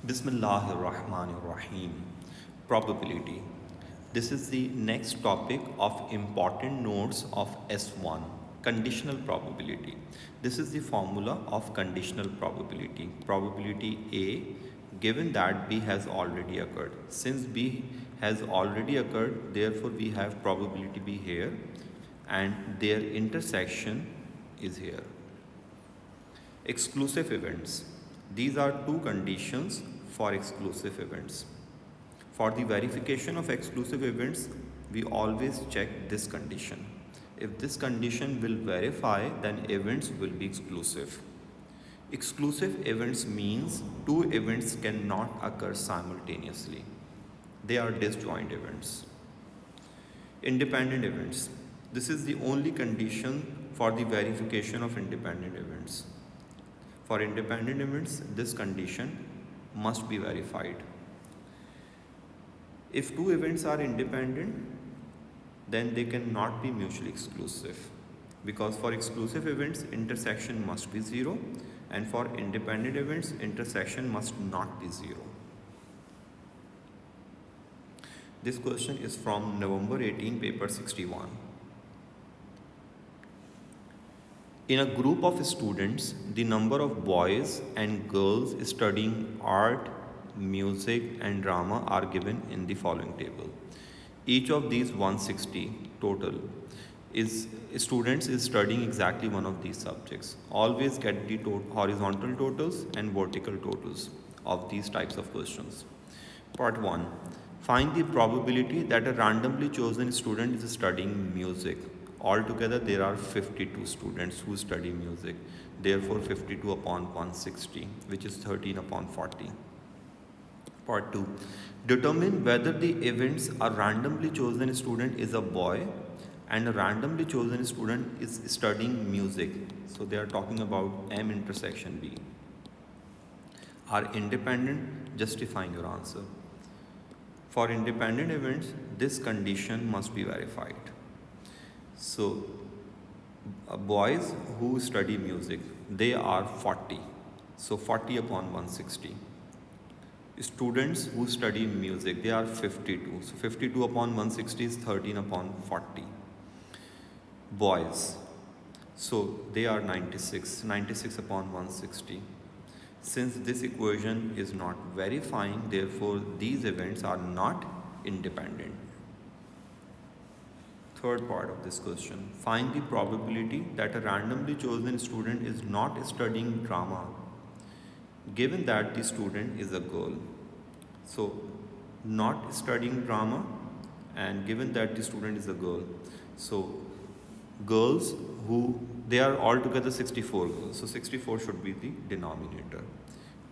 Bismillahirrahmanirrahim. Probability. This is the next topic of important nodes of S1. Conditional probability. This is the formula of conditional probability. Probability A, given that B has already occurred. Since B has already occurred, therefore we have probability B here and their intersection is here. Exclusive events. These are two conditions for exclusive events. For the verification of exclusive events, we always check this condition. If this condition will verify, then events will be exclusive. Exclusive events means two events cannot occur simultaneously. They are disjoint events. Independent events. This is the only condition for the verification of independent events. For independent events, this condition must be verified. If two events are independent, then they cannot be mutually exclusive, because for exclusive events, intersection must be 0, and for independent events, intersection must not be 0. This question is from November 18, paper 61. In a group of students, the number of boys and girls studying art, music and drama are given in the following table. Each of these 160 total is students is studying exactly one of these subjects. Always get the horizontal totals and vertical totals of these types of questions. Part 1. Find the probability that a randomly chosen student is studying music. Altogether, there are 52 students who study music. Therefore, 52 upon 160, which is 13 upon 40. Part 2. Determine whether the events a randomly chosen student is a boy and a randomly chosen student is studying music. So they are talking about M intersection B. Are independent, justifying your answer. For independent events, this condition must be verified. So, boys who study music, they are 40. So 40 upon 160. Students who study music, they are 52. So 52 upon 160 is 13 upon 40. Boys, so they are 96. 96 upon 160. Since this equation is not verifying, therefore these events are not independent. Third part of this question. Find the probability that a randomly chosen student is not studying drama, given that the student is a girl. So, not studying drama and given that the student is a girl. So, girls who, they are altogether 64 girls. So, 64 should be the denominator.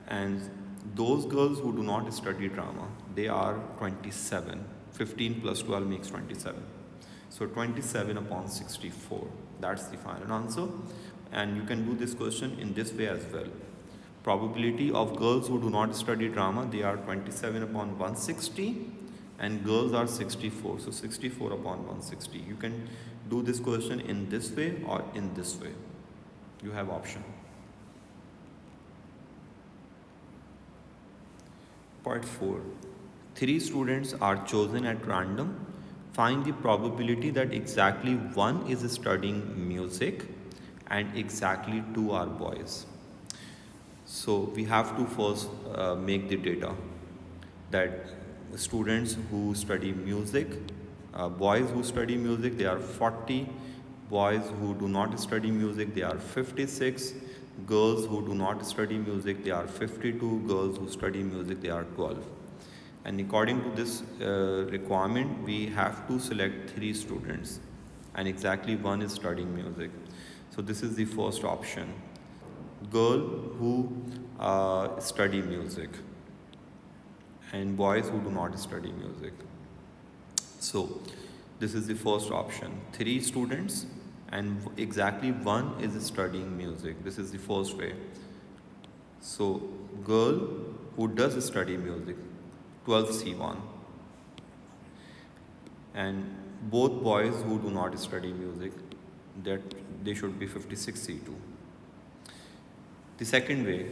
And those girls who do not study drama, they are 27. 15 plus 12 makes 27. So 27 upon 64, that's the final answer. And you can do this question in this way as well. Probability of girls who do not study drama, they are 27 upon 160 and girls are 64. So 64 upon 160. You can do this question in this way or in this way. You have option. Part 4. 3 students are chosen at random. Find the probability that exactly one is studying music and exactly 2 are boys. So we have to first make the data that students who study music, boys who study music, they are 40. Boys who do not study music, they are 56. Girls who do not study music, they are 52. Girls who study music, they are 12. And according to this requirement, we have to select 3 students and exactly one is studying music. So this is the first option. Girl who study music and boys who do not study music. So this is the first option. 3 students and exactly one is studying music. This is the first way. So girl who does study music, 12C1, and both boys who do not study music, that they should be 56C2. The second way,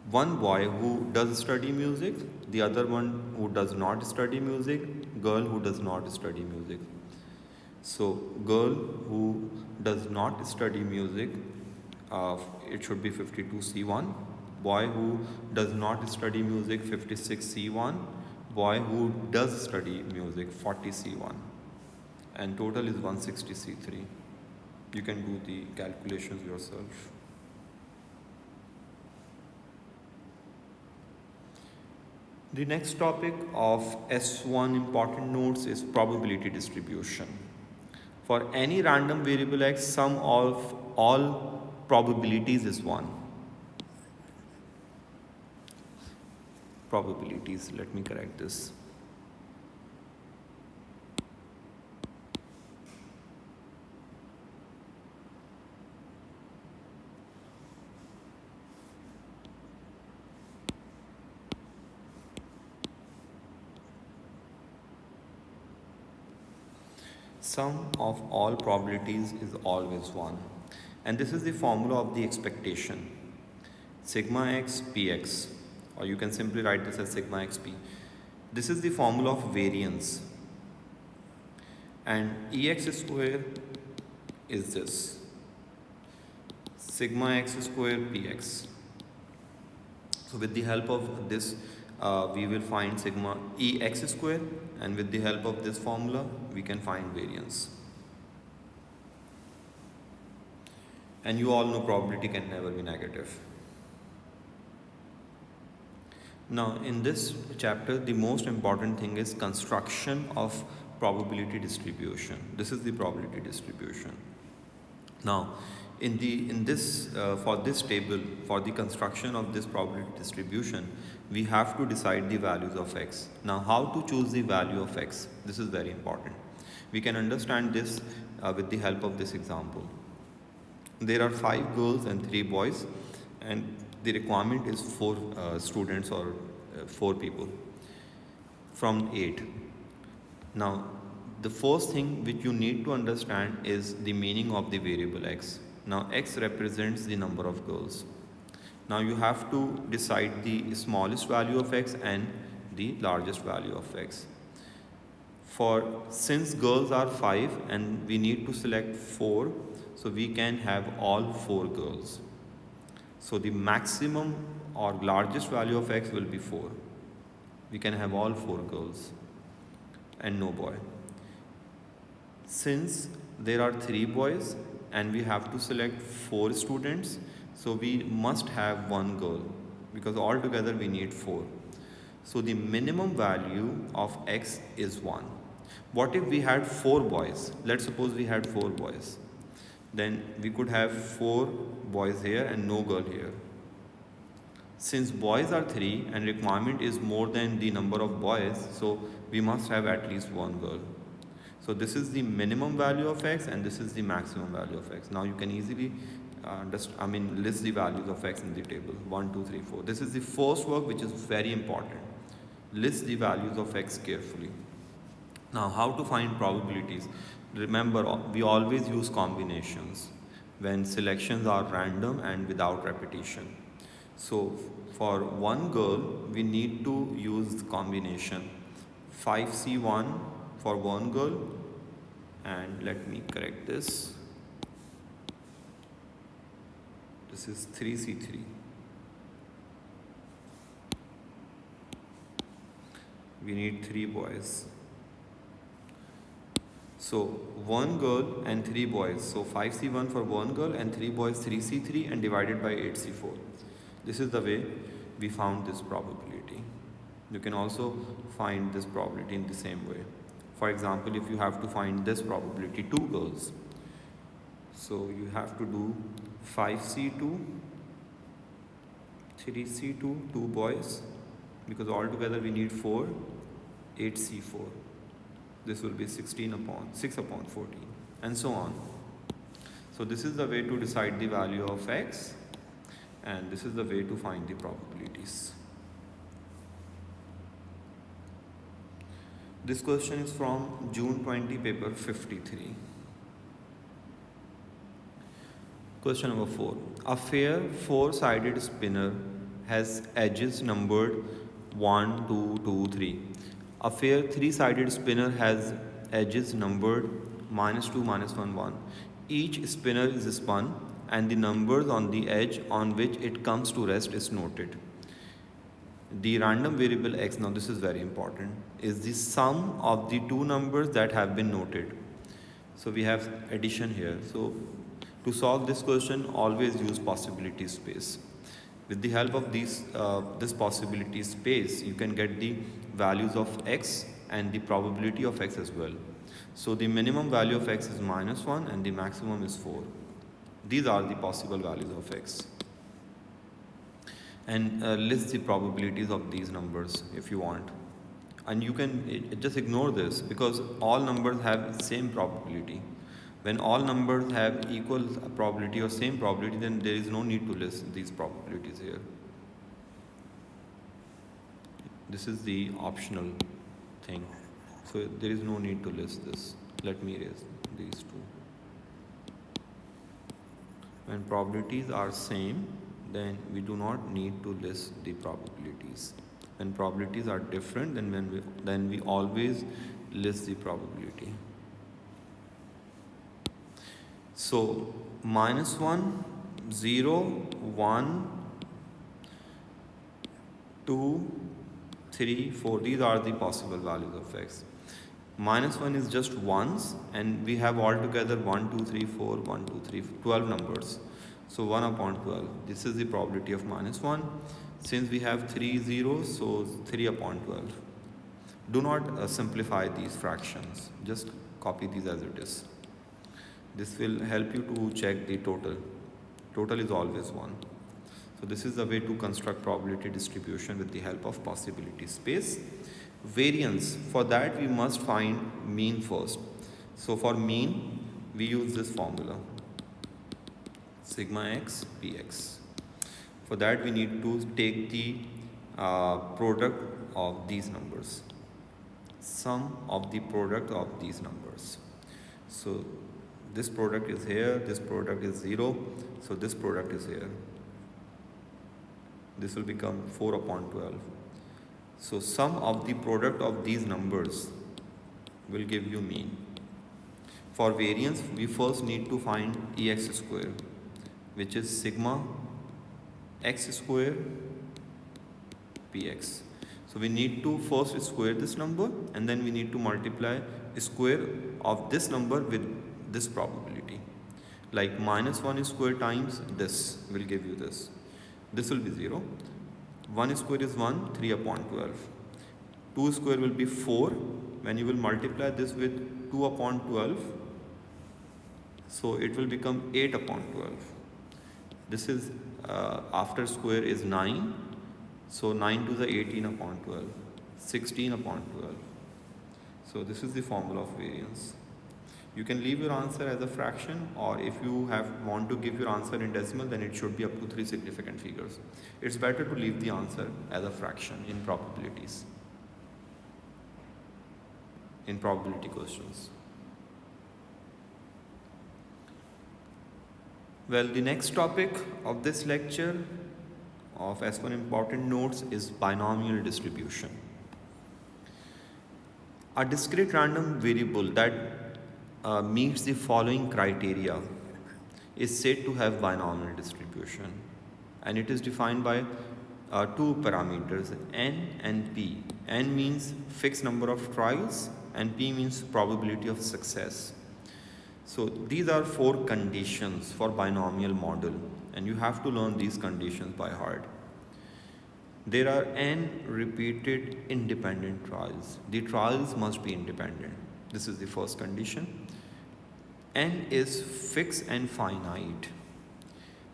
One boy who does study music, the other one who does not study music, girl who does not study music. So girl who does not study music, it should be 52C1. Boy who does not study music, 56C1. Boy who does study music, 40C1. And total is 160C3. You can do the calculations yourself. The next topic of S1 important notes is probability distribution. For any random variable x, sum of all probabilities is 1. Probabilities, let me correct this. Sum of all probabilities is always 1. And this is the formula of the expectation. Sigma x px, or you can simply write this as sigma xp. This is the formula of variance. And ex square is this. Sigma x square px. So with the help of this, we will find sigma ex square, and with the help of this formula, we can find variance. And you all know probability can never be negative. Now, in this chapter, the most important thing is construction of probability distribution. This is the probability distribution. Now, for this table, for the construction of this probability distribution, we have to decide the values of x. Now, how to choose the value of x? This is very important. We can understand this with the help of this example. There are 5 girls and 3 boys, and the requirement is 4 students or 4 people from 8. Now, the first thing which you need to understand is the meaning of the variable x. Now, x represents the number of girls. Now, you have to decide the smallest value of x and the largest value of x. Since girls are 5 and we need to select 4, so we can have all 4 girls. So the maximum or largest value of x will be 4. We can have all 4 girls and no boy. Since there are 3 boys and we have to select 4 students, so we must have 1 girl, because altogether we need 4. So the minimum value of x is 1. What if we had 4 boys? Let's suppose we had 4 boys. Then we could have 4 boys here and no girl here. Since boys are 3 and requirement is more than the number of boys, so we must have at least 1 girl. So this is the minimum value of x and this is the maximum value of x. Now you can easily list the values of x in the table. 1, 2, 3, 4. This is the first work which is very important. List the values of x carefully. Now, how to find probabilities? Remember, we always use combinations when selections are random and without repetition. So for 1 girl, we need to use the combination 5C1 for 1 girl, and let me correct this. This is 3C3. We need 3 boys. So 1 girl and 3 boys. So 5C1 for 1 girl and 3 boys, 3C3, and divided by 8C4. This is the way we found this probability. You can also find this probability in the same way. For example, if you have to find this probability, 2 girls. So you have to do 5C2, 3C2, 2 boys, because altogether we need 4, 8C4. This will be 6 upon 14, and so on. So this is the way to decide the value of x, and this is the way to find the probabilities. This question is from June 20, paper 53. Question number 4. A fair 4-sided spinner has edges numbered 1, 2, 2, 3. A fair three-sided spinner has edges numbered -2, -1, 1. Each spinner is spun and the numbers on the edge on which it comes to rest is noted. The random variable x, now this is very important, is the sum of the two numbers that have been noted. So we have addition here. So to solve this question, always use possibility space. With the help of this possibility space, you can get the values of x and the probability of x as well. So the minimum value of x is -1 and the maximum is 4. These are the possible values of x. And list the probabilities of these numbers if you want. And you can just ignore this because all numbers have same probability. When all numbers have equal probability or same probability, then there is no need to list these probabilities here. This is the optional thing. So there is no need to list this. Let me erase these two. When probabilities are same, then we do not need to list the probabilities. When probabilities are different, then we always list the probability. So -1, 0, 1, 2, 3, 4. These are the possible values of x. -1 is just ones, and we have altogether 1, 2, 3, 4, 1, 2, 3, 12 numbers. So 1 upon 12. This is the probability of -1. Since we have 3 zeros, so 3 upon 12. Do not simplify these fractions. Just copy these as it is. This will help you to check the total. Total is always 1. So this is the way to construct probability distribution with the help of possibility space. Variance, for that we must find mean first. So for mean, we use this formula, sigma x px. For that we need to take the product of these numbers, sum of the product of these numbers. So this product is here, this product is 0, so this product is here. This will become 4 upon 12. So sum of the product of these numbers will give you mean. For variance, we first need to find ex square, which is sigma x square px. So we need to first square this number, and then we need to multiply square of this number with this probability. Like -1 square times this will give you this. This will be 0. 1 square is 1, 3 upon 12. 2 square will be 4. When you will multiply this with 2 upon 12, so it will become 8 upon 12. This is after square is 9. So 9 to the 18 upon 12. 16 upon 12. So this is the formula of variance. You can leave your answer as a fraction, or if you want to give your answer in decimal, then it should be up to 3 significant figures. It's better to leave the answer as a fraction in probabilities, in probability questions. Well, the next topic of this lecture of S1 important notes is binomial distribution. A discrete random variable that meets the following criteria is said to have binomial distribution, and it is defined by two parameters, n and p. N means fixed number of trials and p means probability of success. So these are 4 conditions for binomial model, and you have to learn these conditions by heart. There are n repeated independent trials. The trials must be independent. This is the first condition. N is fixed and finite.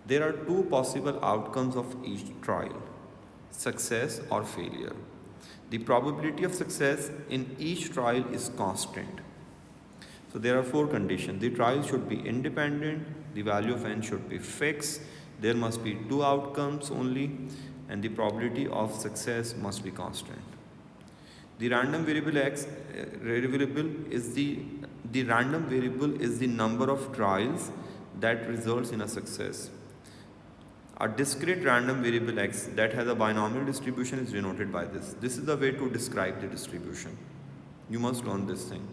There are 2 possible outcomes of each trial, success or failure. The probability of success in each trial is constant. So there are 4 conditions. The trial should be independent, the value of n should be fixed, there must be 2 outcomes only, and the probability of success must be constant. The random variable is the number of trials that results in a success. A discrete random variable x that has a binomial distribution is denoted by this. This is the way to describe the distribution. You must learn this thing.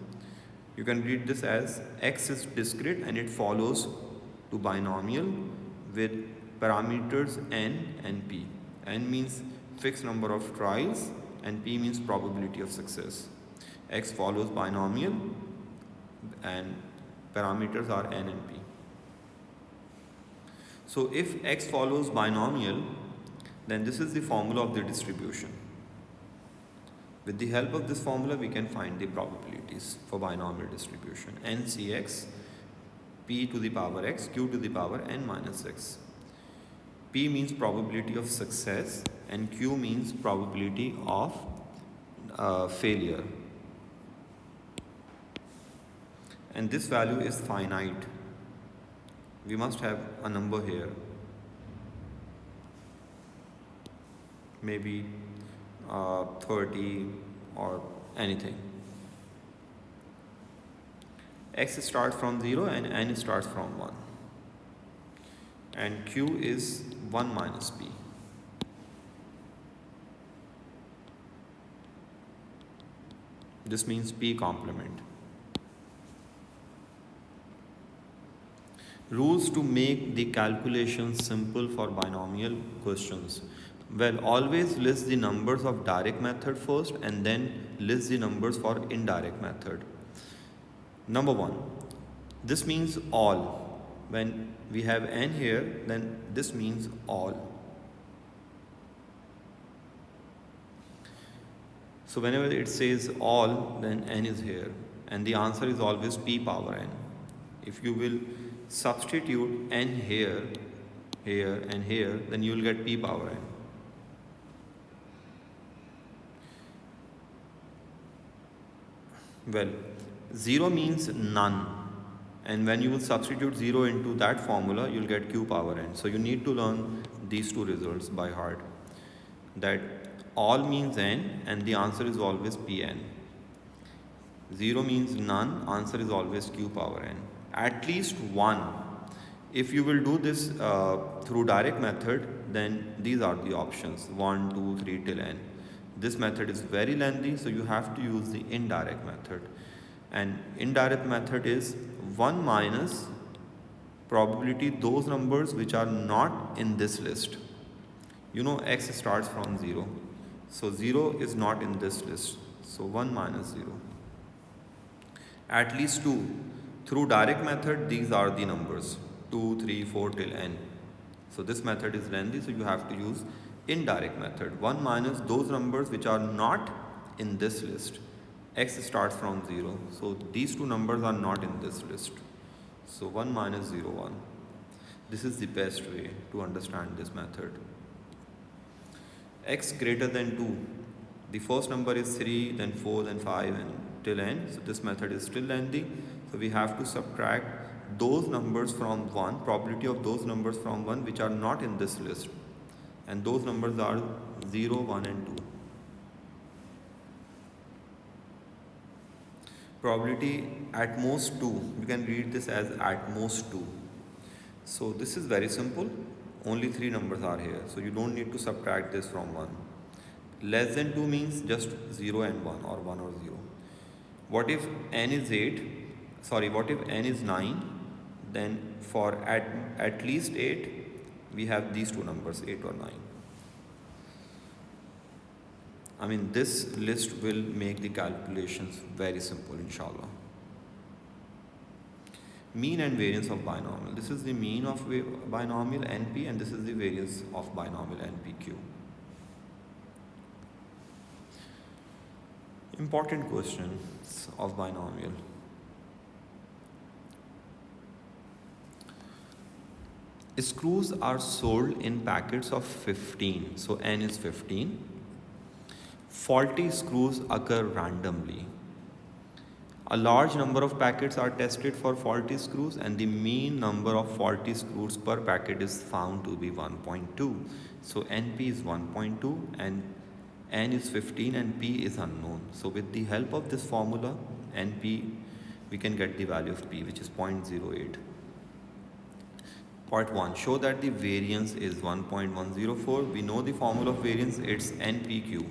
You can read this as x is discrete and it follows to binomial with parameters n and p. N means fixed number of trials and p means probability of success. X follows binomial and parameters are n and p. So if x follows binomial, then this is the formula of the distribution. With the help of this formula, we can find the probabilities for binomial distribution. NCX, p to the power x, q to the power n minus x. P means probability of success and q means probability of failure. And this value is finite. We must have a number here, maybe 30 or anything. X starts from 0 and n starts from 1. And q is 1 minus p. This means p complement. Rules to make the calculation simple for binomial questions. Well, always list the numbers of direct method first and then list the numbers for indirect method. Number 1, this means all. When we have n here, then this means all. So whenever it says all, then n is here and the answer is always p power n. If you will substitute n here, here and here, then you will get p power n. Well, 0 means none, and when you will substitute 0 into that formula, you will get q power n. So you need to learn these two results by heart, that all means n and the answer is always pn. 0 means none, answer is always q power n. At least one. If you will do this through direct method, then these are the options 1, 2, 3 till n. This method is very lengthy, so you have to use the indirect method. And indirect method is 1 minus probability those numbers which are not in this list. You know x starts from 0. So 0 is not in this list. So 1 minus 0. At least 2. Through direct method, these are the numbers 2, 3, 4 till n. So this method is lengthy, so you have to use indirect method. 1 minus those numbers which are not in this list. X starts from 0. So these two numbers are not in this list. So 1 minus 0, 1. This is the best way to understand this method. X greater than 2. The first number is 3, then 4, then 5 and till n. So this method is still lengthy. So we have to subtract those numbers from 1, probability of those numbers from 1 which are not in this list. And those numbers are 0, 1 and 2. Probability at most 2. You can read this as at most 2. So this is very simple. Only 3 numbers are here. So you don't need to subtract this from 1. Less than 2 means just 0 and 1 or 1 or 0. What if n is 8? Sorry, what if n is 9? Then for at least 8, we have these two numbers, 8 or 9. I mean, this list will make the calculations very simple, inshallah. Mean and variance of binomial. This is the mean of binomial NP and this is the variance of binomial NPQ. Important questions of binomial. Screws are sold in packets of 15. So n is 15. Faulty screws occur randomly. A large number of packets are tested for faulty screws and the mean number of faulty screws per packet is found to be 1.2. So NP is 1.2 and N is 15 and P is unknown. So with the help of this formula, NP, we can get the value of P, which is 0.08. Part 1. Show that the variance is 1.104. We know the formula of variance, it's NPQ.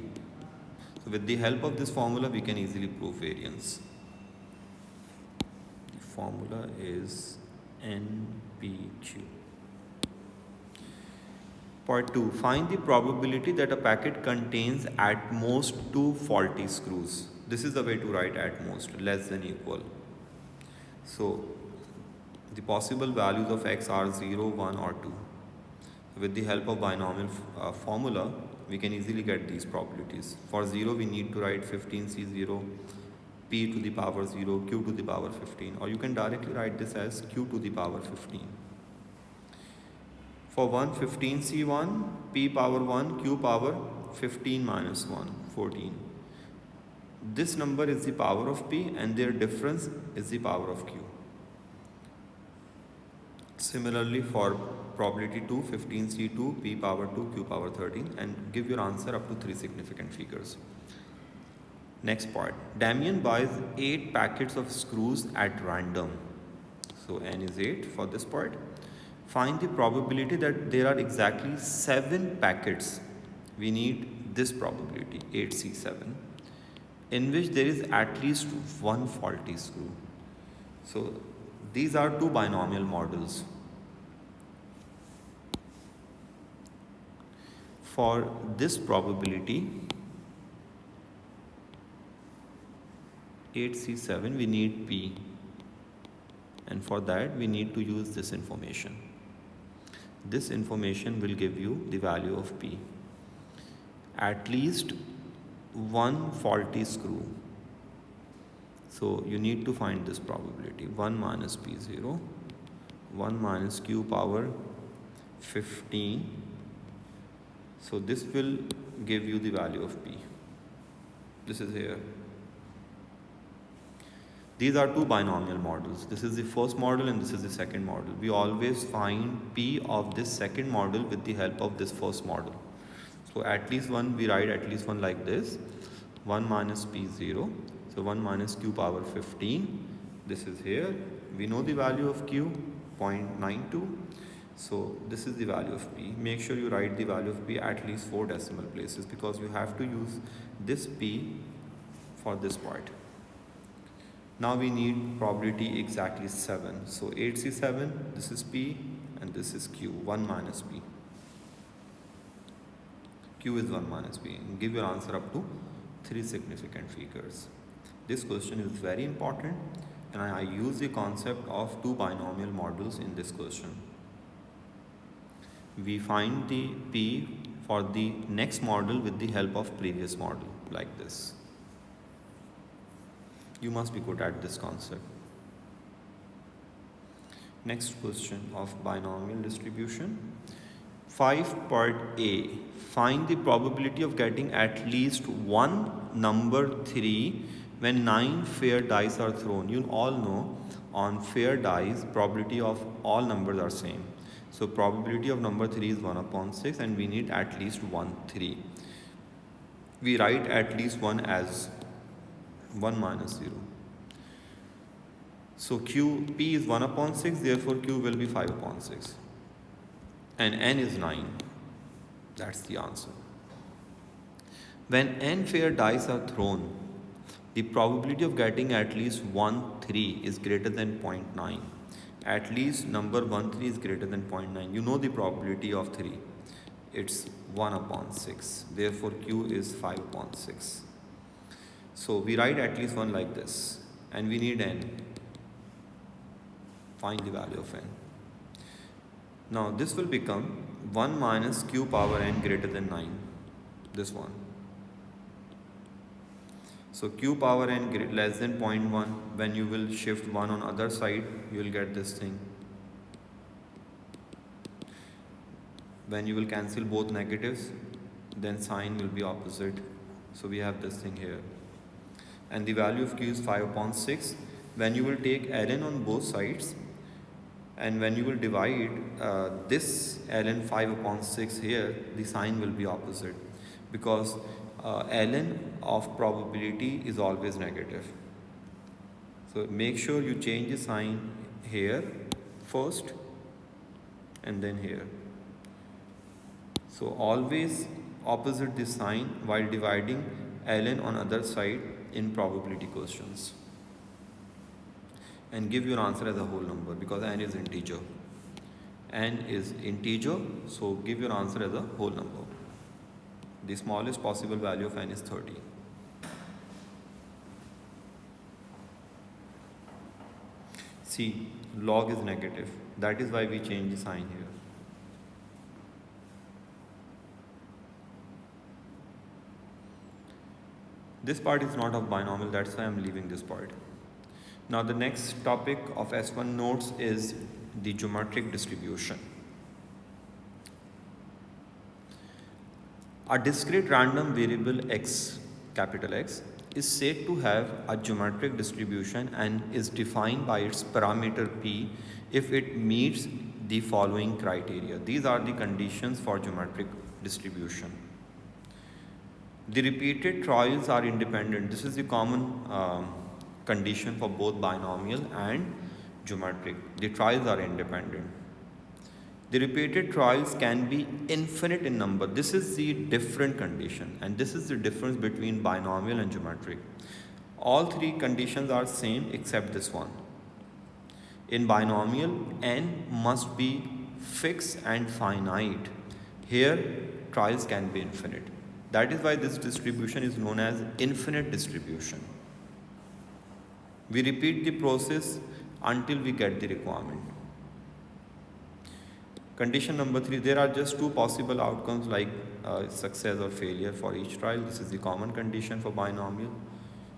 So with the help of this formula, we can easily prove variance. The formula is NPQ. Part 2. Find the probability that a packet contains at most 2 faulty screws. This is the way to write at most, less than equal. So the possible values of x are 0, 1 or 2. With the help of binomial formula, we can easily get these probabilities. For 0, we need to write 15C0, p to the power 0, q to the power 15, or you can directly write this as q to the power 15. For 1, 15C1, p power 1, q power 15 minus 1, 14. This number is the power of p and their difference is the power of q. Similarly, for probability 2, 15C2, p power 2, q power 13, and give your answer up to 3 significant figures. Next part. Damien buys 8 packets of screws at random. So n is 8 for this part. Find the probability that there are exactly 7 packets. We need this probability, 8C7, in which there is at least one faulty screw. So these are two binomial models. For this probability 8C7, we need P, and for that we need to use this information. This information will give you the value of P. At least one faulty screw. So you need to find this probability. 1 minus P0, 1 minus Q power 15. So this will give you the value of P. This is here. These are two binomial models. This is the first model and this is the second model. We always find P of this second model with the help of this first model. So at least one, we write at least one like this. 1 minus P0. So 1 minus Q power 15. This is here. We know the value of Q, 0.92. So this is the value of P. Make sure you write the value of P at least 4 decimal places, because you have to use this P for this part. Now we need probability exactly 7. So 8C7, this is P and this is Q, 1 minus P. Q is 1 minus P. And give your answer up to 3 significant figures. This question is very important, and I use the concept of two binomial models in this question. We find the P for the next model with the help of previous model, like this. You must be good at this concept. Next question of binomial distribution. 5 part A. Find the probability of getting at least one number 3 when 9 fair dice are thrown. You all know on fair dice, probability of all numbers are same. So probability of number 3 is 1 upon 6, and we need at least 1, 3. We write at least 1 as 1 minus 0. So P is 1 upon 6, therefore Q will be 5 upon 6. And N is 9. That's the answer. When N fair dice are thrown, the probability of getting at least 1, 3 is greater than 0.9. At least number 1, 3 is greater than 0.9. You know the probability of 3. It's 1 upon 6. Therefore Q is 5 upon 6. So we write at least 1 like this, and we need N. Find the value of N. Now this will become 1 minus Q power N greater than 9. This one. So Q power N less than 0.1. When you will shift 1 on other side, you will get this thing. When you will cancel both negatives, then sign will be opposite. So we have this thing here. And the value of Q is 5 upon 6. When you will take ln on both sides, and when you will divide this ln 5 upon 6 here, the sign will be opposite, because ln of probability is always negative. So make sure you change the sign here first, and then here. So always opposite this sign while dividing ln on other side in probability questions, and give your answer as a whole number because n is integer. N is integer, so give your answer as a whole number. The smallest possible value of n is 30. See, log is negative. That is why we change the sign here. This part is not of binomial, that's why I am leaving this part. Now the next topic of S1 notes is the geometric distribution. A discrete random variable x, capital X, is said to have a geometric distribution and is defined by its parameter p if it meets the following criteria. These are the conditions for geometric distribution. The repeated trials are independent. This is the common condition for both binomial and geometric. The trials are independent. The repeated trials can be infinite in number. This is the different condition, and this is the difference between binomial and geometric. All three conditions are same except this one. In binomial, n must be fixed and finite. Here, trials can be infinite. That is why this distribution is known as infinite distribution. We repeat the process until we get the requirement. Condition number 3, there are just two possible outcomes like success or failure for each trial. This is the common condition for binomial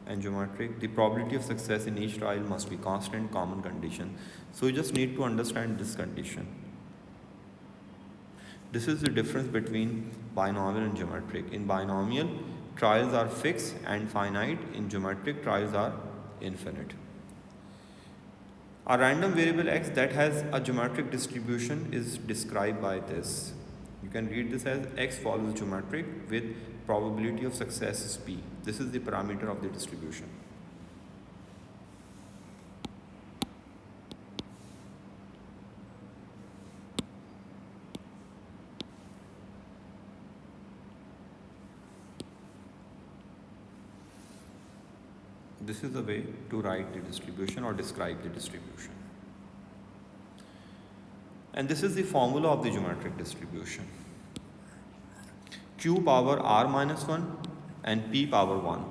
and geometric. The probability of success in each trial must be constant, common condition. So you just need to understand this condition. This is the difference between binomial and geometric. In binomial, trials are fixed and finite. In geometric, trials are infinite. A random variable x that has a geometric distribution is described by this. You can read this as x follows geometric with probability of success is p. This is the parameter of the distribution. This is the way to write the distribution or describe the distribution. And this is the formula of the geometric distribution. Q power r minus 1 and p power 1.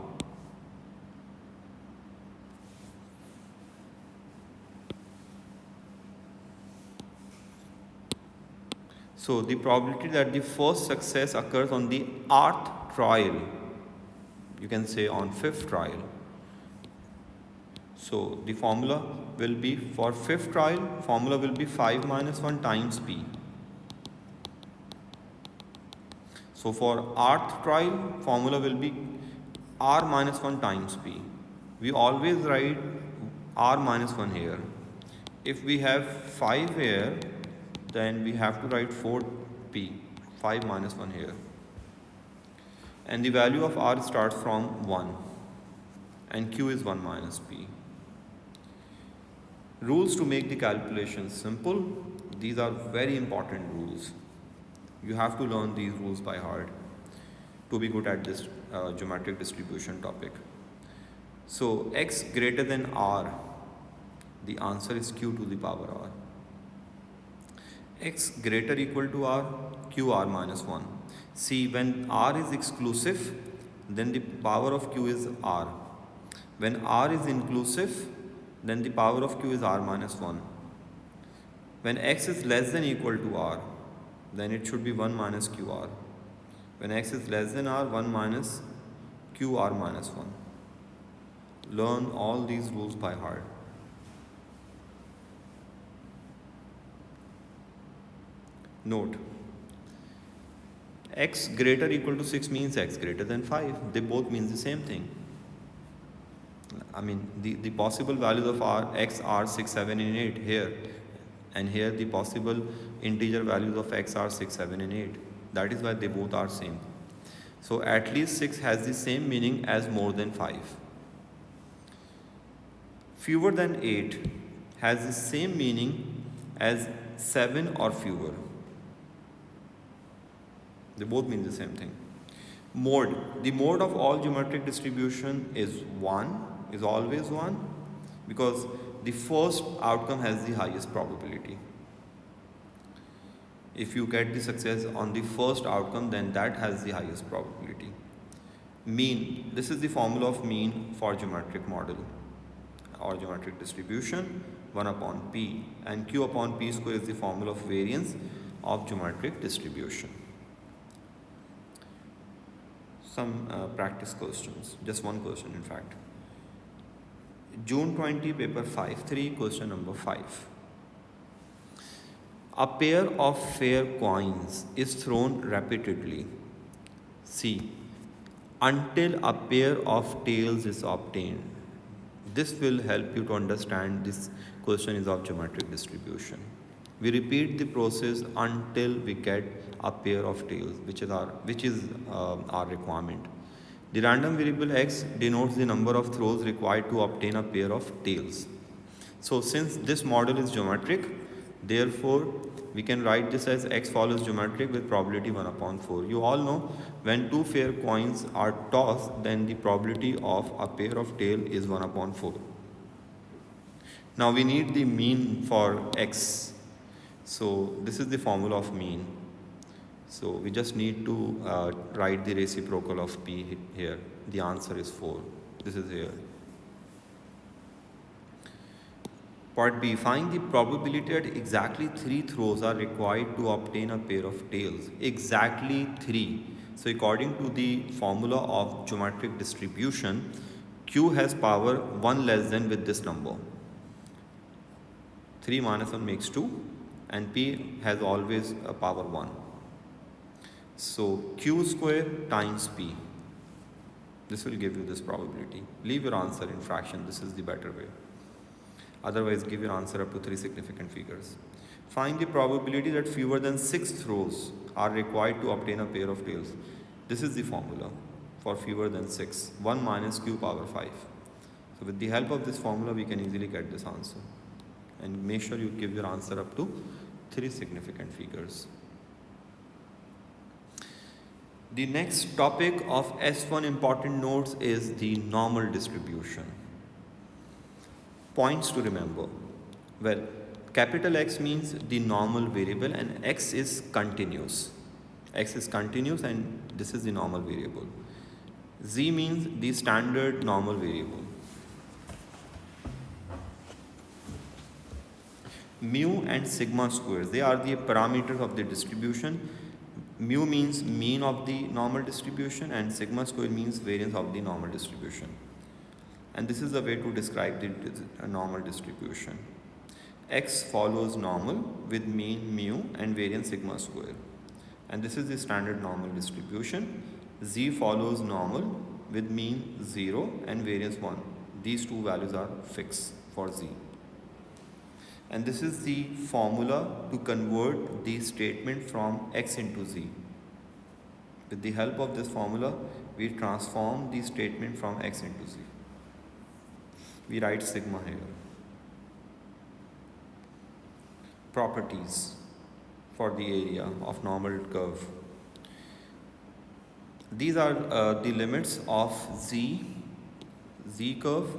So the probability that the first success occurs on the rth trial, you can say on 5th trial. So the formula will be for 5th trial, formula will be 5 minus 1 times p. So for rth trial, formula will be r minus 1 times p. We always write r minus 1 here. If we have 5 here, then we have to write 4p, 5 minus 1 here. And the value of r starts from 1 and q is 1 minus p. Rules to make the calculation simple. These are very important rules. You have to learn these rules by heart to be good at this geometric distribution topic. So x greater than r, the answer is q to the power r. X greater equal to r, q r minus 1. See, when r is exclusive, then the power of q is r. When r is inclusive, then the power of q is r minus 1. When x is less than equal to r, then it should be 1 minus qr. When x is less than r, 1 minus qr minus 1. Learn all these rules by heart. Note, x greater equal to 6 means x greater than 5. They both mean the same thing. I mean, the possible values of x are 6, 7 and 8 here. And here the possible integer values of x are 6, 7 and 8. That is why they both are same. So at least 6 has the same meaning as more than 5. Fewer than 8 has the same meaning as 7 or fewer. They both mean the same thing. Mode. The mode of all geometric distribution is 1, is always 1, because the first outcome has the highest probability. If you get the success on the first outcome, then that has the highest probability. Mean. This is the formula of mean for geometric model or geometric distribution, 1 upon p, and q upon p square is the formula of variance of geometric distribution. Some practice questions, just one question in fact. June 20, paper 5-3, question number 5. A pair of fair coins is thrown repeatedly, C, until a pair of tails is obtained. This will help you to understand this question is of geometric distribution. We repeat the process until we get a pair of tails, which is our requirement. The random variable x denotes the number of throws required to obtain a pair of tails. So since this model is geometric, therefore we can write this as x follows geometric with probability 1 upon 4. You all know when two fair coins are tossed, then the probability of a pair of tail is 1 upon 4. Now we need the mean for x. So this is the formula of mean. So we just need to write the reciprocal of p here. The answer is 4. This is here. Part B, find the probability that exactly 3 throws are required to obtain a pair of tails. Exactly 3. So according to the formula of geometric distribution, Q has power 1 less than with this number. 3 minus 1 makes 2, and P has always a power 1. So Q square times P. This will give you this probability. Leave your answer in fraction. This is the better way. Otherwise, give your answer up to 3 significant figures. Find the probability that fewer than 6 throws are required to obtain a pair of tails. This is the formula for fewer than 6. 1 minus q power 5. So with the help of this formula, we can easily get this answer. And make sure you give your answer up to 3 significant figures. The next topic of S1 important notes is the normal distribution. Points to remember. Well, capital X means the normal variable and X is continuous. X is continuous and this is the normal variable. Z means the standard normal variable. Mu and sigma squares, they are the parameters of the distribution. Mu means mean of the normal distribution and sigma square means variance of the normal distribution. And this is the way to describe the normal distribution. X follows normal with mean mu and variance sigma square. And this is the standard normal distribution. Z follows normal with mean 0 and variance 1. These two values are fixed for Z. And this is the formula to convert the statement from X into Z. With the help of this formula, we transform the statement from X into Z. We write sigma here. Properties for the area of normal curve. These are the limits of Z curve,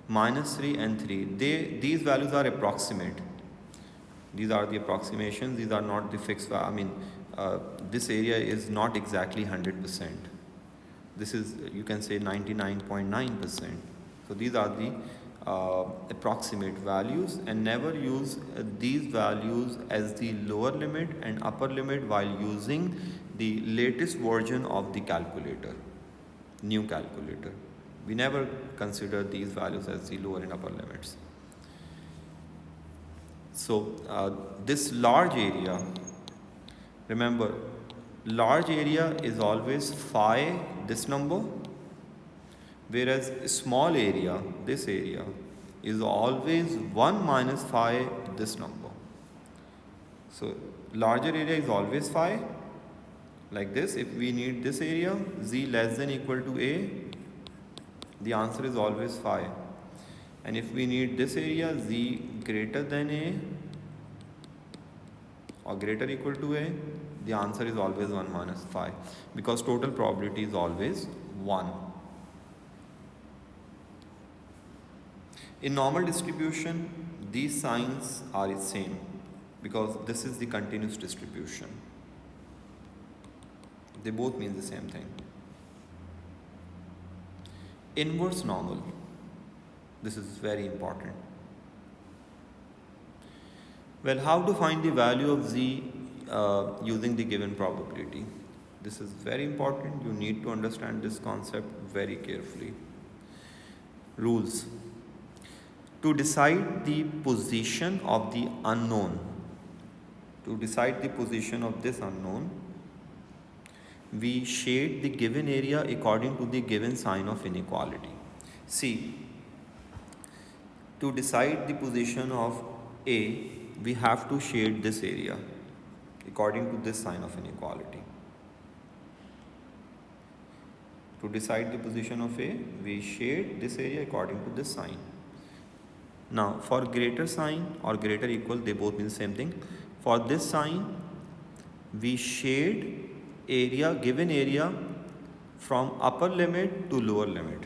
minus 3 and 3. These values are approximate. These are the approximations. These are not the fixed. This area is not exactly 100%. This is, you can say, 99.9%. So these are the approximate values, and never use these values as the lower limit and upper limit while using the latest version of the calculator, new calculator. We never consider these values as the lower and upper limits. So this large area, remember, large area is always phi, this number, whereas small area, this area, is always 1 minus phi, this number. So larger area is always phi, like this. If we need this area, Z less than equal to A, the answer is always phi. And if we need this area, Z greater than A, or greater or equal to A, the answer is always 1 minus 5 because total probability is always 1. In normal distribution, these signs are the same because this is the continuous distribution. They both mean the same thing. Inverse normal. This is very important. Well, how to find the value of z using the given probability? This is very important. You need to understand this concept very carefully. Rules. To decide the position of the unknown, to decide the position of this unknown, we shade the given area according to the given sign of inequality. See, to decide the position of A, we have to shade this area according to this sign of inequality. To decide the position of A, we shade this area according to this sign. Now, for greater sign or greater equal, they both mean the same thing. For this sign, we shade area, given area from upper limit to lower limit.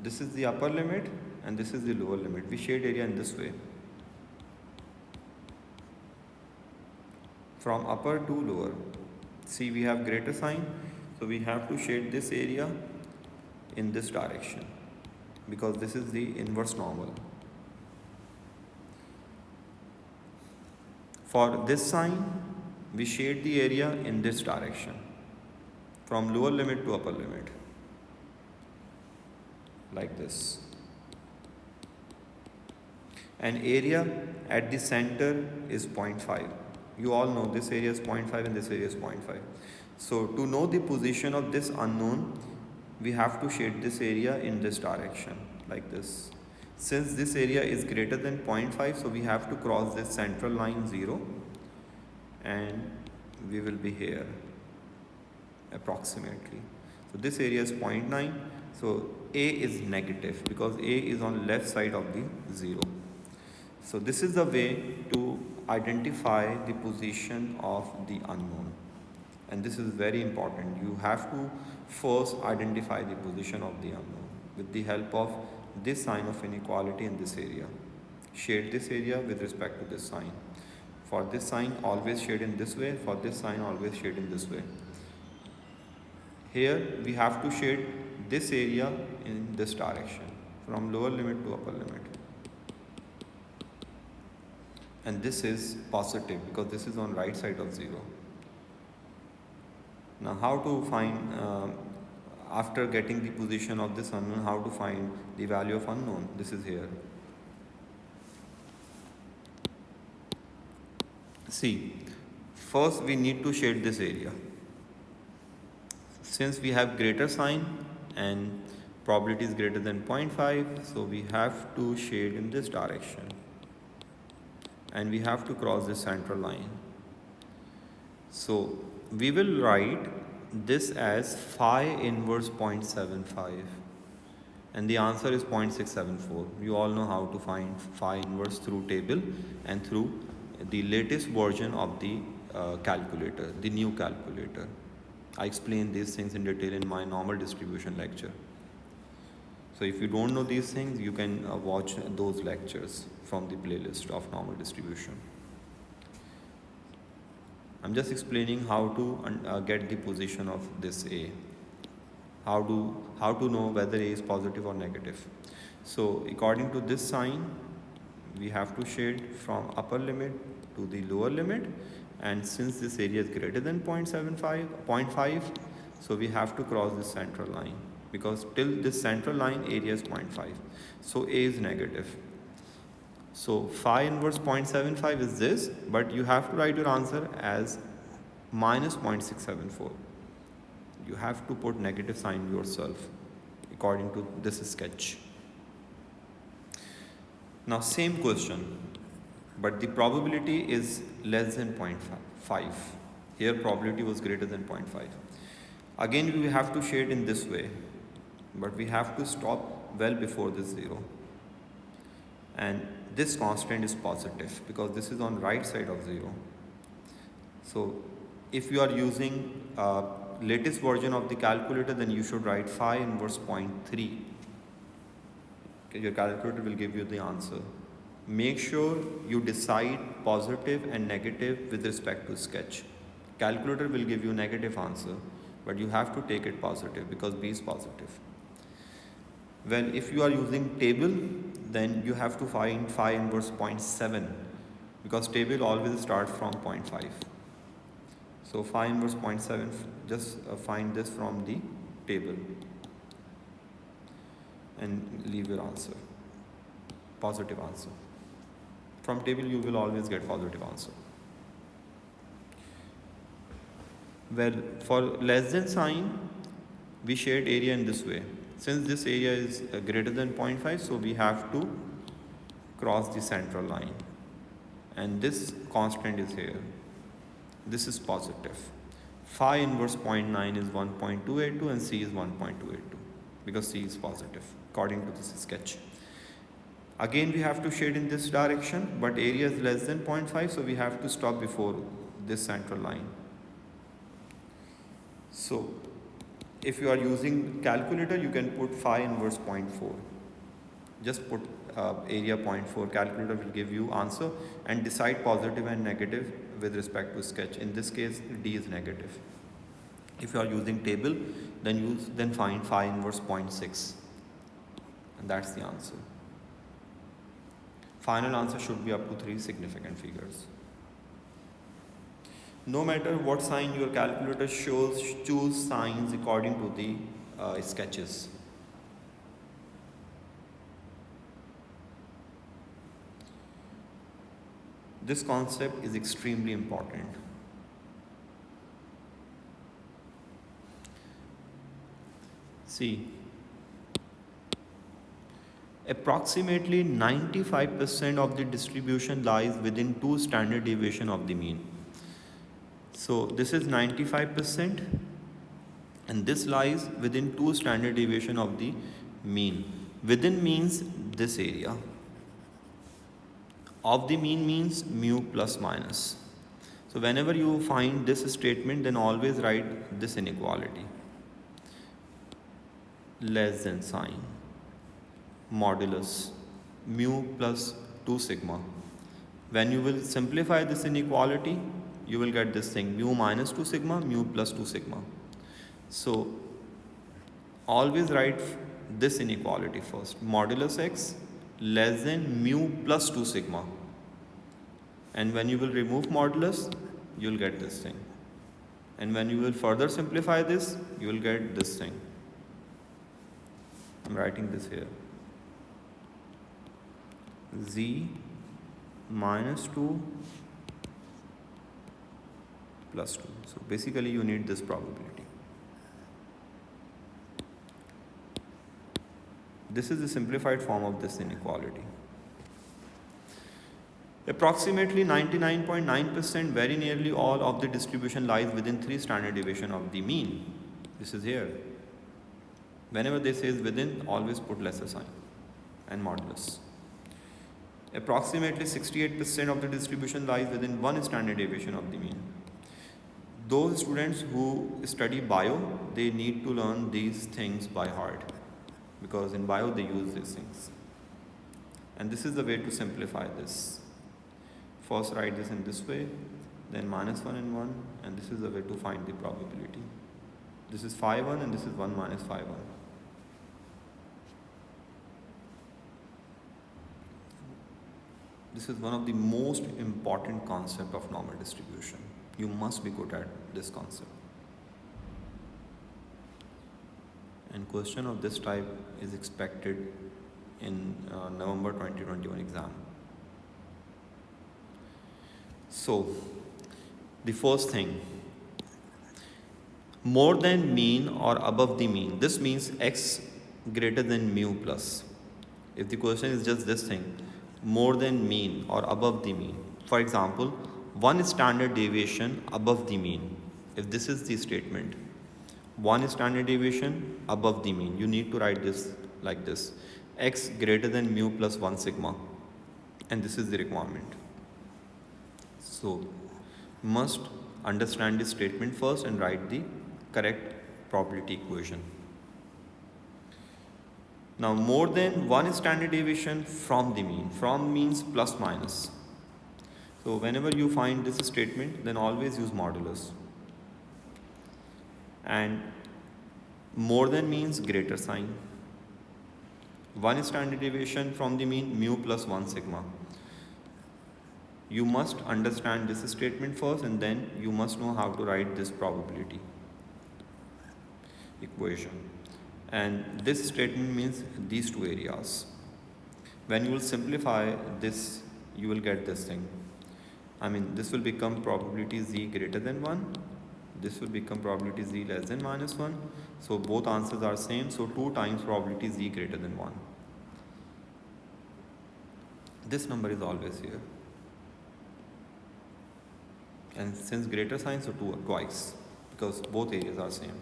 This is the upper limit and this is the lower limit. We shade area in this way. From upper to lower. See, we have greater sign, so we have to shade this area in this direction because this is the inverse normal. For this sign, we shade the area in this direction from lower limit to upper limit, like this. And area at the center is 0.5. You all know this area is 0.5 and this area is 0.5. So to know the position of this unknown, we have to shade this area in this direction, like this. Since this area is greater than 0.5, so we have to cross this central line 0 and we will be here approximately. So this area is 0.9, so A is negative because A is on left side of the 0. So this is the way to identify the position of the unknown, and this is very important. You have to first identify the position of the unknown with the help of this sign of inequality in this area. Shade this area with respect to this sign. For this sign, always shade in this way. For this sign, always shade in this way. Here we have to shade this area in this direction from lower limit to upper limit. And this is positive because this is on right side of 0. Now how to find, after getting the position of this unknown, how to find the value of unknown? This is here. See, first we need to shade this area. Since we have greater sign and probability is greater than 0.5, so we have to shade in this direction. And we have to cross this central line. So we will write this as phi inverse 0.75 and the answer is 0.674. You all know how to find phi inverse through table and through the latest version of the calculator, the new calculator. I explain these things in detail in my normal distribution lecture. So if you don't know these things, you can watch those lectures from the playlist of normal distribution. I'm just explaining how to get the position of this A. How to know whether A is positive or negative. So according to this sign, we have to shade from upper limit to the lower limit, and since this area is greater than 0.5, so we have to cross this central line because till this central line area is 0.5, so A is negative. So phi inverse 0.75 is this, but you have to write your answer as minus 0.674. You have to put negative sign yourself according to this sketch. Now same question, but the probability is less than 0.5. Here probability was greater than 0.5. Again we have to shade in this way, but we have to stop well before this 0. And this constant is positive because this is on right side of 0. So if you are using latest version of the calculator, then you should write phi inverse 0.3. Okay, your calculator will give you the answer. Make sure you decide positive and negative with respect to sketch. Calculator will give you negative answer, but you have to take it positive because B is positive. Well, if you are using table, then you have to find phi inverse 0.7 because table always starts from 0.5. So phi inverse 0.7, just find this from the table and leave your answer, positive answer. From table you will always get positive answer. Well, for less than sign, we shade area in this way. Since this area is greater than 0.5, so we have to cross the central line. And this constant is here. This is positive. Phi inverse 0.9 is 1.282 and C is 1.282 because C is positive according to this sketch. Again, we have to shade in this direction, but area is less than 0.5, so we have to stop before this central line. So if you are using calculator, you can put phi inverse 0.4. Just put area 0.4, calculator will give you answer, and decide positive and negative with respect to sketch. In this case, D is negative. If you are using table, then find phi inverse 0.6, and that's the answer. Final answer should be up to 3 significant figures. No matter what sign your calculator shows, choose signs according to the sketches. This concept is extremely important. See, approximately 95% of the distribution lies within 2 standard deviation of the mean. So this is 95% and this lies within 2 standard deviation of the mean. Within means this area. Of the mean means mu plus minus. So whenever you find this statement, then always write this inequality. Less than sign. Modulus mu plus 2 sigma. When you will simplify this inequality, you will get this thing, mu minus 2 sigma, mu plus 2 sigma. So always write this inequality first, modulus x less than mu plus 2 sigma. And when you will remove modulus, you will get this thing. And when you will further simplify this, you will get this thing. I'm writing this here. Z minus 2 plus 2. So basically you need this probability. This is the simplified form of this inequality. Approximately 99.9%, very nearly all of the distribution lies within 3 standard deviation of the mean. This is here. Whenever they say within, always put lesser sign and modulus. Approximately 68% of the distribution lies within 1 standard deviation of the mean. Those students who study bio, they need to learn these things by heart because in bio they use these things. And this is the way to simplify this. First write this in this way, then minus 1 and 1, and this is the way to find the probability. This is phi 1 and this is 1 minus phi 1. This is one of the most important concept of normal distribution. You must be good at this concept. And question of this type is expected in November 2021 exam. So, the first thing, more than mean or above the mean. This means x greater than mu plus. If the question is just this thing, more than mean or above the mean. For example, 1 standard deviation above the mean. If this is the statement, 1 standard deviation above the mean, you need to write this like this, x greater than mu plus 1 sigma, and this is the requirement. So must understand the statement first and write the correct probability equation. Now, more than one standard deviation from the mean. From means plus minus. So whenever you find this statement, then always use modulus. And more than means greater sign. One standard deviation from the mean, mu plus 1 sigma. You must understand this statement first, and then you must know how to write this probability equation. And this statement means these two areas. When you will simplify this, you will get this thing. I mean, this will become probability z greater than 1. This will become probability z less than minus 1. So both answers are same. So 2 times probability z greater than 1. This number is always here. And since greater sign, so twice, because both areas are same.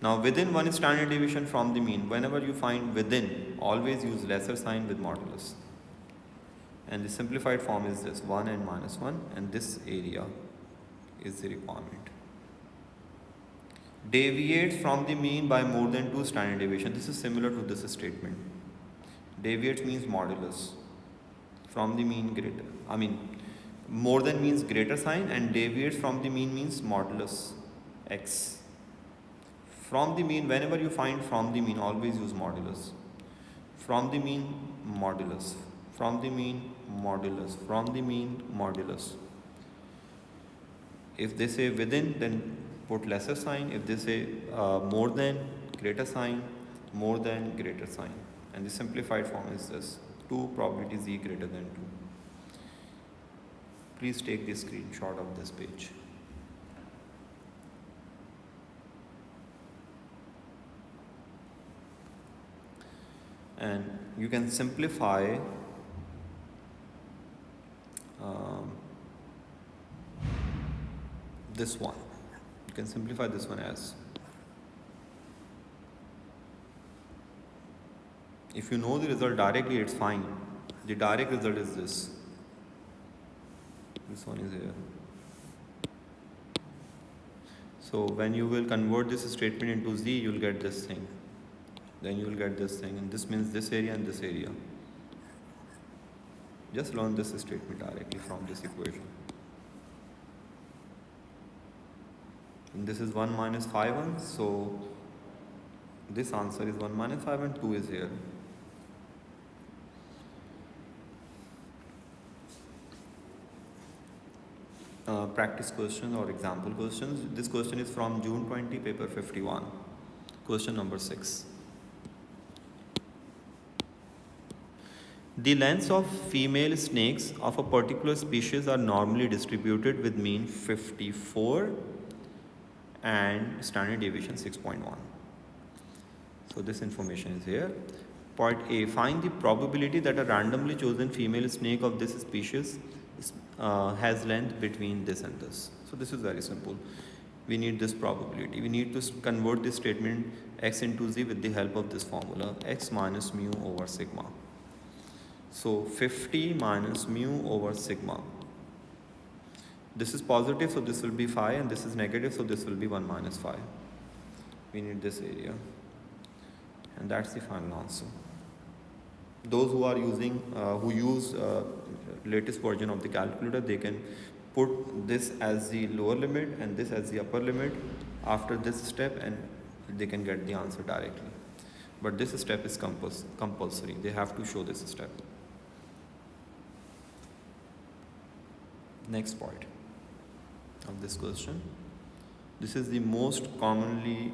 Now within one standard deviation from the mean, whenever you find within, always use lesser sign with modulus. And the simplified form is this, 1 and minus 1, and this area is the requirement. Deviates from the mean by more than 2 standard deviation. This is similar to this statement. Deviates means modulus. From the mean greater, I mean more than means greater sign, and deviates from the mean means modulus x. From the mean, whenever you find from the mean, always use modulus. From the mean, modulus. From the mean, modulus. From the mean, modulus. If they say within, then put lesser sign. If they say more than, greater sign, more than, greater sign. And the simplified form is this, 2 probability z greater than 2. Please take the screenshot of this page. And you can simplify this one. You can simplify this one as, if you know the result directly, it's fine. The direct result is this. This one is here. So when you will convert this statement into z, you will get this thing. Then you will get this thing, and this means this area and this area. Just learn this statement directly from this equation. And this is 1 minus 5 1, so this answer is 1 minus 5 and 2 is here. Practice questions or example questions. This question is from June 20, paper 51. Question number 6. The lengths of female snakes of a particular species are normally distributed with mean 54 and standard deviation 6.1. So this information is here. Part A, find the probability that a randomly chosen female snake of this species has length between this and this. So this is very simple. We need this probability. We need to convert this statement x into z with the help of this formula, x minus mu over sigma. So 50 minus mu over sigma. This is positive, so this will be 5, and this is negative, so this will be 1 minus 5. We need this area. And that's the final answer. Those who are using, who use latest version of the calculator, they can put this as the lower limit and this as the upper limit after this step, and they can get the answer directly. But this step is compulsory. They have to show this step. Next part of this question. This is the most commonly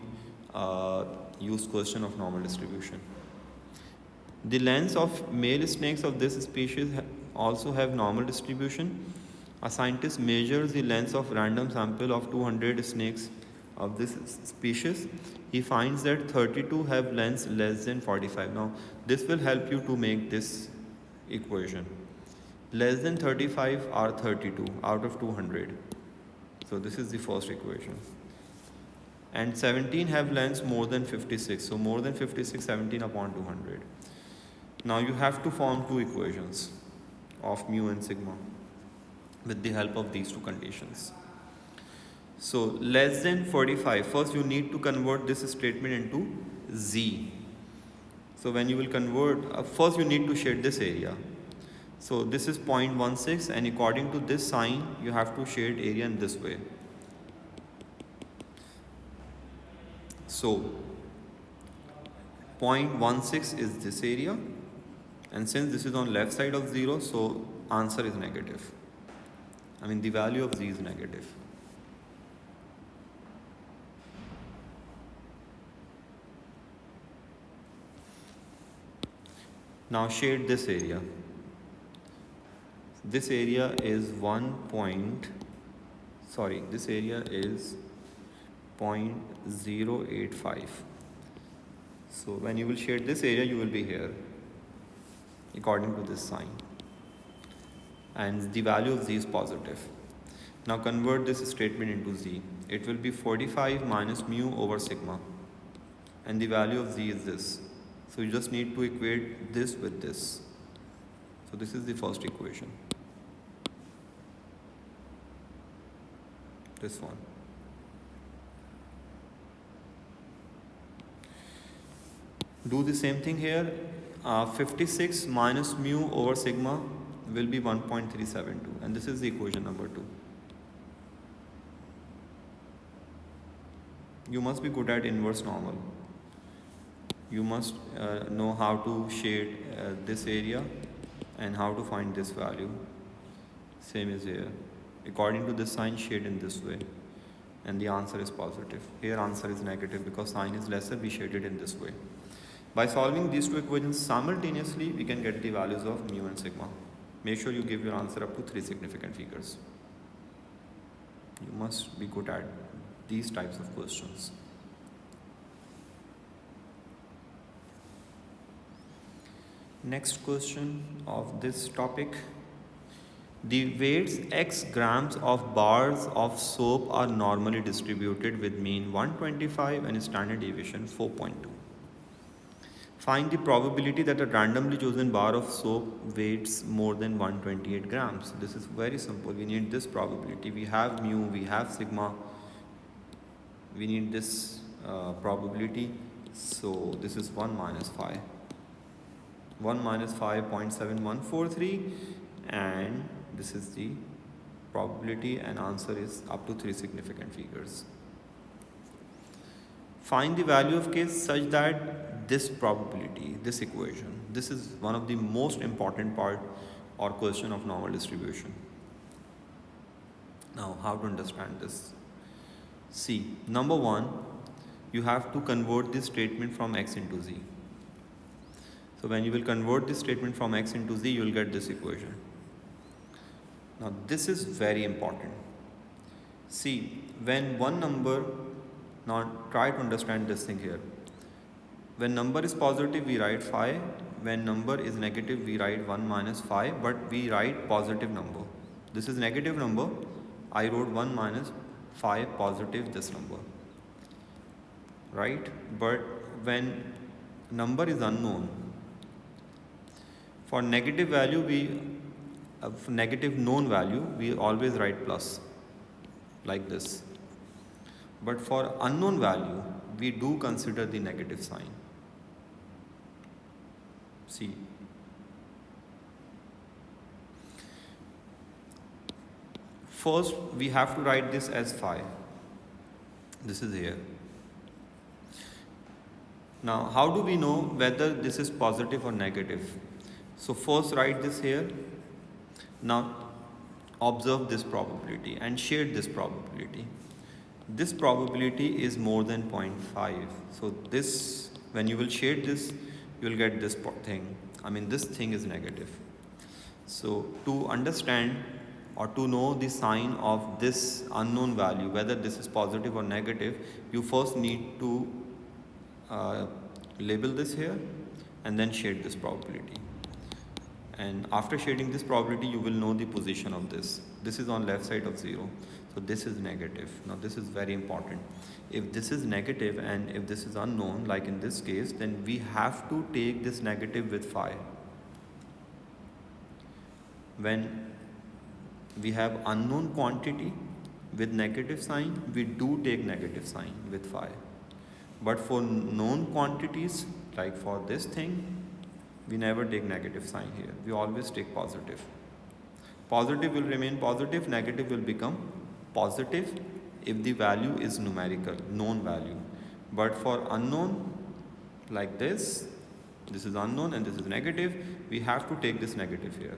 used question of normal distribution. The lengths of male snakes of this species also have normal distribution. A scientist measures the lengths of random sample of 200 snakes of this species. He finds that 32 have lengths less than 45. Now, this will help you to make this equation. Less than 35 are 32 out of 200. So this is the first equation. And 17 have lengths more than 56. So more than 56, 17 upon 200. Now you have to form two equations of mu and sigma with the help of these two conditions. So less than 45, first you need to convert this statement into Z. So when you will convert, first you need to shade this area. So this is 0.16, and according to this sign you have to shade area in this way. So 0.16 is this area, and since this is on left side of 0, so answer is negative. I mean the value of Z is negative. Now shade this area. This area is this area is 0.085. So when you will shade this area, you will be here according to this sign, and the value of Z is positive. Now convert this statement into Z. It will be 45 minus mu over sigma, and the value of Z is this. So you just need to equate this with this. So this is the first equation. This one. Do the same thing here. 56 minus mu over sigma will be 1.372, and this is the equation number 2. You must be good at inverse normal. You must know how to shade this area and how to find this value. Same as here. According to this sign, shade in this way, and the answer is positive. Here answer is negative because sign is lesser, we shade it in this way. By solving these two equations simultaneously, we can get the values of mu and sigma. Make sure you give your answer up to 3 significant figures. You must be good at these types of questions. Next question of this topic. The weights x grams of bars of soap are normally distributed with mean 125 and standard deviation 4.2. Find the probability that a randomly chosen bar of soap weighs more than 128 grams. This is very simple. We need this probability. We have mu, we have sigma. We need this probability. So this is 1 minus 5. 1 minus 5.7143, and this is the probability, and answer is up to 3 significant figures. Find the value of k such that this probability, this equation, this is one of the most important part or question of normal distribution. Now, how to understand this? See, number 1, you have to convert this statement from x into z. So when you will convert this statement from x into z, you will get this equation. Now this is very important. See, when one number, now try to understand this thing here. When number is positive, we write 5. When number is negative, we write 1 minus 5, but we write positive number. This is negative number. I wrote 1 minus 5 positive this number. Right? But when number is unknown, for negative value, negative known value, we always write plus, like this. But for unknown value, we do consider the negative sign. See. First, we have to write this as 5. This is here. Now, how do we know whether this is positive or negative? So first write this here. Now observe this probability and shade this probability. This probability is more than 0.5. So this, when you will shade this, you will get this thing. I mean, this thing is negative. So to understand or to know the sign of this unknown value, whether this is positive or negative, you first need to label this here and then shade this probability. And after shading this probability, you will know the position of this. This is on left side of 0. So this is negative. Now this is very important. If this is negative and if this is unknown, like in this case, then we have to take this negative with 5. When we have unknown quantity with negative sign, we do take negative sign with phi. But for known quantities, like for this thing, we never take negative sign here. We always take positive. Positive will remain positive, negative will become positive if the value is numerical, known value. But for unknown, like this is unknown and this is negative, we have to take this negative here.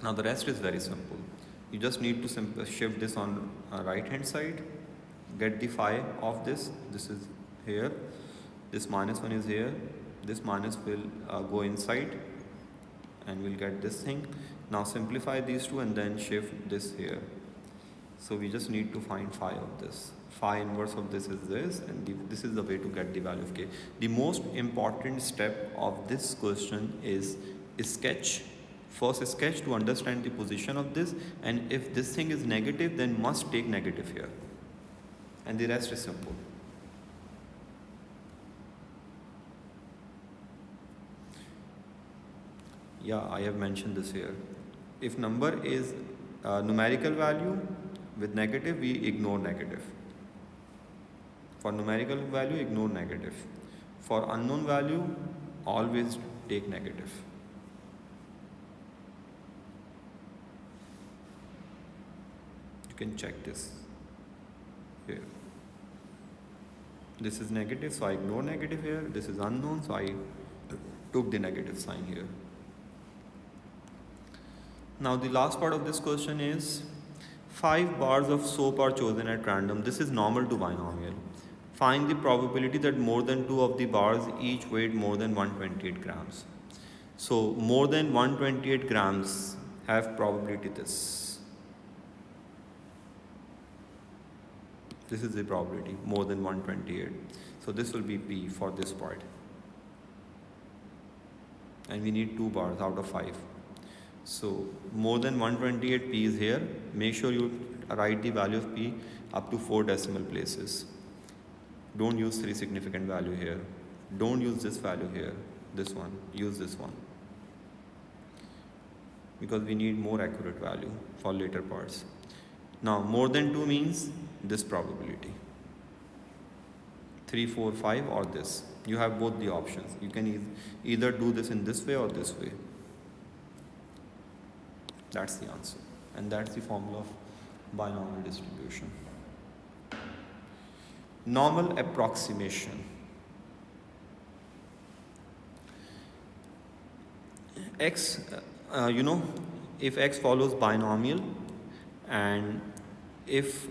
Now the rest is very simple. You just need to shift this on right hand side, get the phi of this is here, this minus 1 is here, this minus will go inside and we'll get this thing. Now simplify these two and then shift this here. So we just need to find phi of this. Phi inverse of this is this, and this is the way to get the value of k. The most important step of this question is sketch. First sketch to understand the position of this, and if this thing is negative, then must take negative here. And the rest is simple. Yeah, I have mentioned this here. If number is numerical value with negative, we ignore negative. For numerical value, ignore negative. For unknown value, always take negative. You can check this here. This is negative, so I ignore negative here. This is unknown, so I took the negative sign here. Now the last part of this question is 5 bars of soap are chosen at random. This is normal to binomial. Find the probability that more than 2 of the bars each weighed more than 128 grams. So more than 128 grams have probability this. This is the probability, more than 128. So this will be P for this part. And we need 2 bars out of 5. So more than 128 P is here. Make sure you write the value of P up to 4 decimal places. Don't use 3 significant value here. Don't use this value here. This one. Use this one. Because we need more accurate value for later parts. Now more than 2 means this probability. 3, 4, 5 or this. You have both the options. You can either do this in this way or this way. That's the answer. And that's the formula of binomial distribution. Normal approximation. X, if X follows binomial and if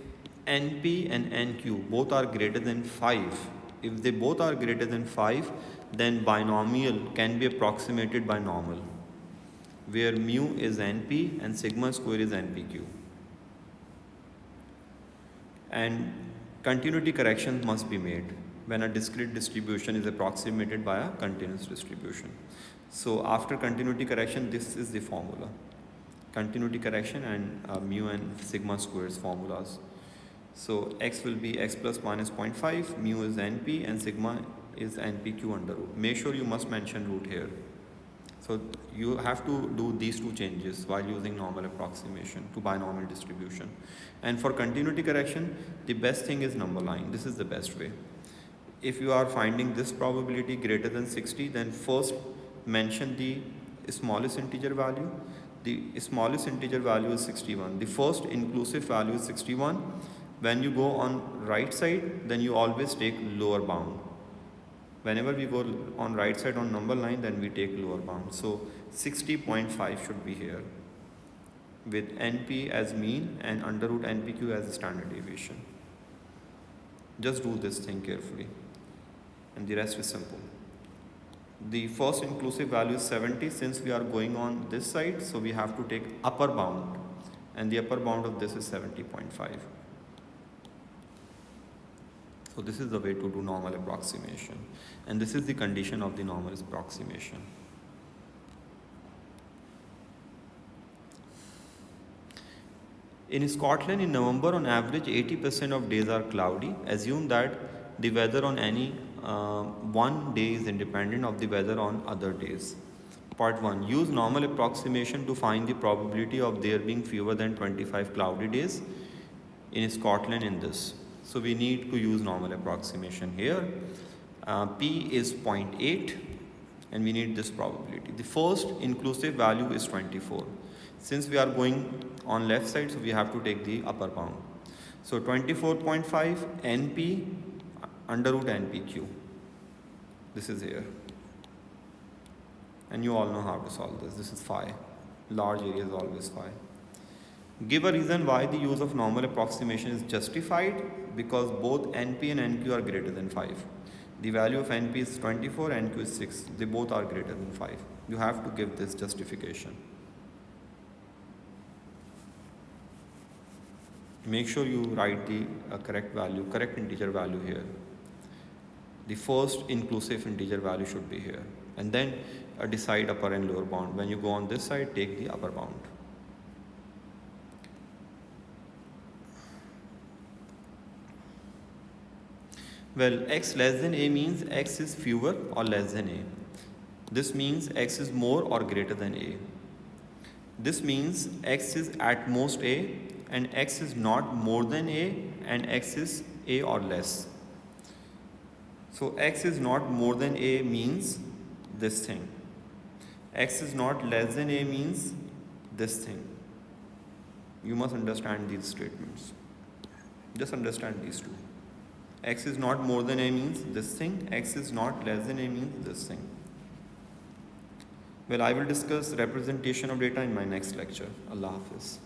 NP and NQ both are greater than 5, if they both are greater than 5, then binomial can be approximated by normal, where mu is NP and sigma square is NPQ. And continuity correction must be made when a discrete distribution is approximated by a continuous distribution. So after continuity correction, this is the formula. Continuity correction and mu and sigma squares formulas. So x will be x plus minus 0.5, mu is NP and sigma is NPQ under root. Make sure you must mention root here. So you have to do these 2 changes while using normal approximation to binomial distribution. And for continuity correction, the best thing is number line. This is the best way. If you are finding this probability greater than 60, then first mention the smallest integer value. The smallest integer value is 61. The first inclusive value is 61. When you go on right side, then you always take lower bound. Whenever we go on right side on number line, then we take lower bound. So 60.5 should be here with NP as mean and under root NPQ as standard deviation. Just do this thing carefully and the rest is simple. The first inclusive value is 70. Since we are going on this side, so we have to take upper bound, and the upper bound of this is 70.5. So this is the way to do normal approximation, and this is the condition of the normal approximation. In Scotland, in November, on average, 80% of days are cloudy. Assume that the weather on any one day is independent of the weather on other days. Part 1. Use normal approximation to find the probability of there being fewer than 25 cloudy days in Scotland in this. So we need to use normal approximation here. P is 0.8 and we need this probability. The first inclusive value is 24. Since we are going on left side, so we have to take the upper bound. So 24.5 NP under root NPQ. This is here. And you all know how to solve this. This is phi. Large area is always phi. Give a reason why the use of normal approximation is justified, because both NP and NQ are greater than 5. The value of NP is 24, NQ is 6. They both are greater than 5. You have to give this justification. Make sure you write the correct value, correct integer value here. The first inclusive integer value should be here. And then decide upper and lower bound. When you go on this side, take the upper bound. Well, x less than a means x is fewer or less than a. This means x is more or greater than a. This means x is at most a and x is not more than a and x is a or less. So x is not more than a means this thing. X is not less than a means this thing. You must understand these statements. Just understand these two. X is not more than a means this thing. X is not less than a means this thing. Well, I will discuss representation of data in my next lecture. Allah Hafiz.